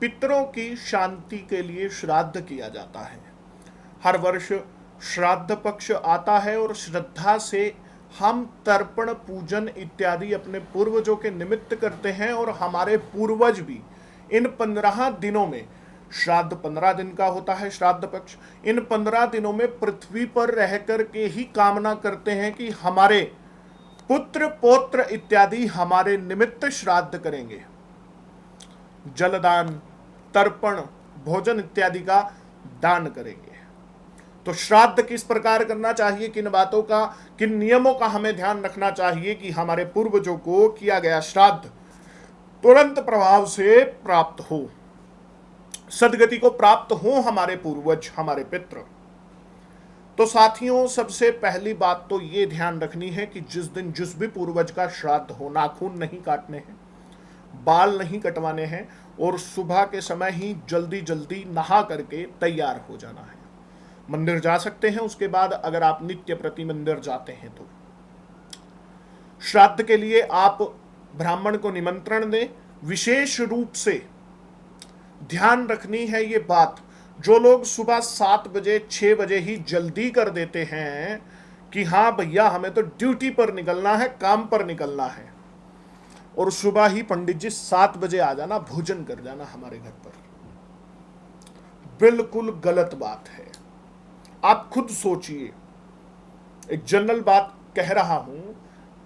पितरों की शांति के लिए श्राद्ध किया जाता है। हर वर्ष श्राद्ध पक्ष आता है और श्रद्धा से हम तर्पण पूजन इत्यादि अपने पूर्वजों के निमित्त करते हैं। और हमारे पूर्वज भी इन 15 दिनों में, श्राद्ध 15 दिन का होता है श्राद्ध पक्ष, इन 15 दिनों में पृथ्वी पर रह कर के ही कामना करते हैं कि हमारे पुत्र पौत्र इत्यादि हमारे निमित्त श्राद्ध करेंगे। जलदान, तर्पण, भोजन इत्यादि का दान करेंगे। तो श्राद्ध किस प्रकार करना चाहिए, किन बातों का, किन नियमों का हमें ध्यान रखना चाहिए कि हमारे पूर्वजों को किया गया श्राद्ध तुरंत प्रभाव से प्राप्त हो, सदगति को प्राप्त हो हमारे पूर्वज, हमारे पितृ। तो साथियों, सबसे पहली बात तो ये ध्यान रखनी है कि जिस दिन जिस भी पूर्वज का श्राद्ध हो, नाखून नहीं काटने हैं, बाल नहीं कटवाने हैं और सुबह के समय ही जल्दी जल्दी नहा करके तैयार हो जाना है। मंदिर जा सकते हैं उसके बाद, अगर आप नित्य प्रति मंदिर जाते हैं तो। श्राद्ध के लिए आप ब्राह्मण को निमंत्रण दें। विशेष रूप से ध्यान रखनी है ये बात, जो लोग सुबह 7 बजे 6 बजे ही जल्दी कर देते हैं कि हाँ भैया हमें तो ड्यूटी पर निकलना है, काम पर निकलना है, और सुबह ही पंडित जी 7 बजे आ जाना, भोजन कर जाना हमारे घर पर, बिल्कुल गलत बात है। आप खुद सोचिए, एक जनरल बात कह रहा हूं,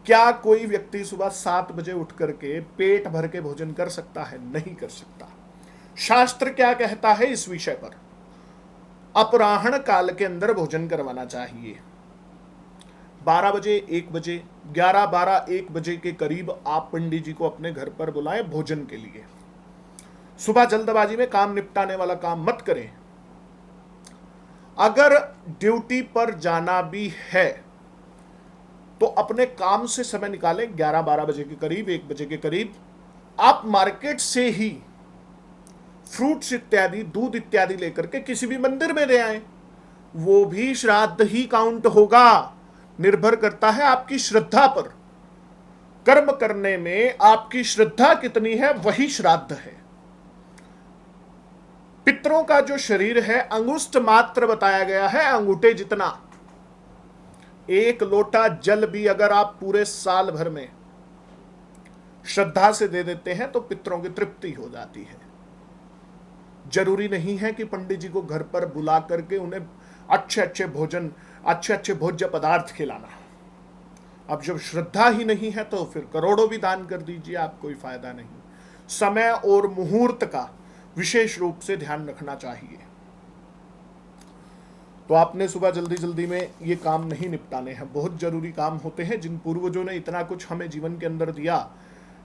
क्या कोई व्यक्ति सुबह 7 बजे उठ करके पेट भर के भोजन कर सकता है? नहीं कर सकता। शास्त्र क्या कहता है इस विषय पर? अपराह्न काल के अंदर भोजन करवाना चाहिए। 12 बजे, 1 बजे, 11, 12, 1 बजे के करीब आप पंडित जी को अपने घर पर बुलाएं भोजन के लिए। सुबह जल्दबाजी में काम निपटाने वाला काम मत करें। अगर ड्यूटी पर जाना भी है तो अपने काम से समय निकालें। 11-12 बजे के करीब, 1 बजे के करीब आप मार्केट से ही फ्रूट्स इत्यादि, दूध इत्यादि लेकर के किसी भी मंदिर में दे आए, वो भी श्राद्ध ही काउंट होगा। निर्भर करता है आपकी श्रद्धा पर। कर्म करने में आपकी श्रद्धा कितनी है, वही श्राद्ध है। पितरों का जो शरीर है अंगुष्ठ मात्र बताया गया है, अंगूठे जितना। 1 लोटा जल भी अगर आप पूरे साल भर में श्रद्धा से दे देते हैं तो पितरों की तृप्ति हो जाती है। जरूरी नहीं है कि पंडित जी को घर पर बुला करके उन्हें अच्छे अच्छे भोजन, अच्छे अच्छे भोज्य पदार्थ खिलाना। अब जब श्रद्धा ही नहीं है तो फिर करोड़ों भी दान कर दीजिए, आप कोई फायदा नहीं। समय और मुहूर्त का विशेष रूप से ध्यान रखना चाहिए। तो आपने सुबह जल्दी जल्दी में ये काम नहीं निपटाने हैं। बहुत जरूरी काम होते हैं जिन पूर्वजों ने इतना कुछ हमें जीवन के अंदर दिया।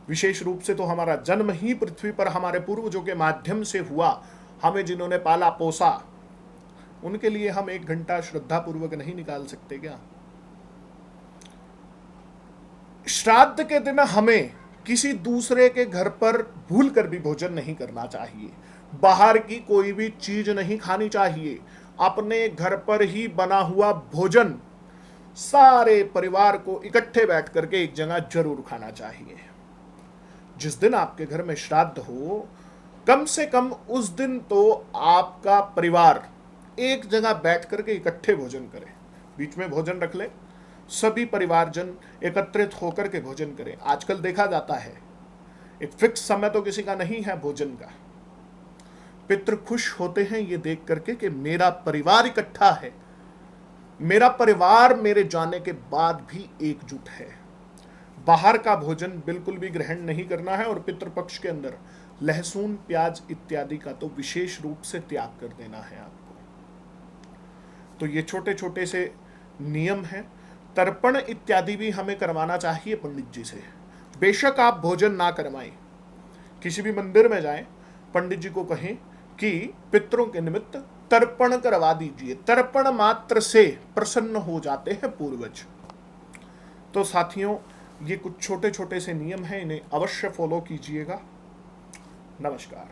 विशेष रूप से तो हमारा जन्म ही पृथ्वी पर हमारे पूर्वजों के माध्यम से हुआ। हमें जिन्होंने पाला पोसा, उनके लिए हम 1 घंटा श्रद्धा पूर्वक नहीं निकाल सकते क्या? श्राद्ध के दिन हमें किसी दूसरे के घर पर भूल कर भी भोजन नहीं करना चाहिए। बाहर की कोई भी चीज नहीं खानी चाहिए। अपने घर पर ही बना हुआ भोजन सारे परिवार को इकट्ठे बैठ करके एक जगह जरूर खाना चाहिए। जिस दिन आपके घर में श्राद्ध हो, कम से कम उस दिन तो आपका परिवार एक जगह बैठ करके इकट्ठे भोजन करे। बीच में भोजन रख ले, सभी परिवारजन एकत्रित होकर के भोजन करें। आजकल देखा जाता है एक फिक्स समय तो किसी का नहीं है भोजन का। पितृ खुश होते हैं ये देख करके कि मेरा परिवार इकट्ठा है, मेरा परिवार मेरे जाने के बाद भी एकजुट है। बाहर का भोजन बिल्कुल भी ग्रहण नहीं करना है। और पितृपक्ष के अंदर लहसुन, प्याज इत्यादि का तो विशेष रूप से त्याग कर देना है आपको। तो ये छोटे छोटे से नियम हैं। तर्पण इत्यादि भी हमें करवाना चाहिए पंडित जी से। बेशक आप भोजन ना करवाएं, किसी भी मंदिर में जाएं, पंडित जी को कहें कि पितरों के निमित्त तर्पण करवा दीजिए। तर्पण मात्र से प्रसन्न हो जाते हैं पूर्वज। तो साथियों, ये कुछ छोटे छोटे से नियम हैं, इन्हें अवश्य फॉलो कीजिएगा। नमस्कार।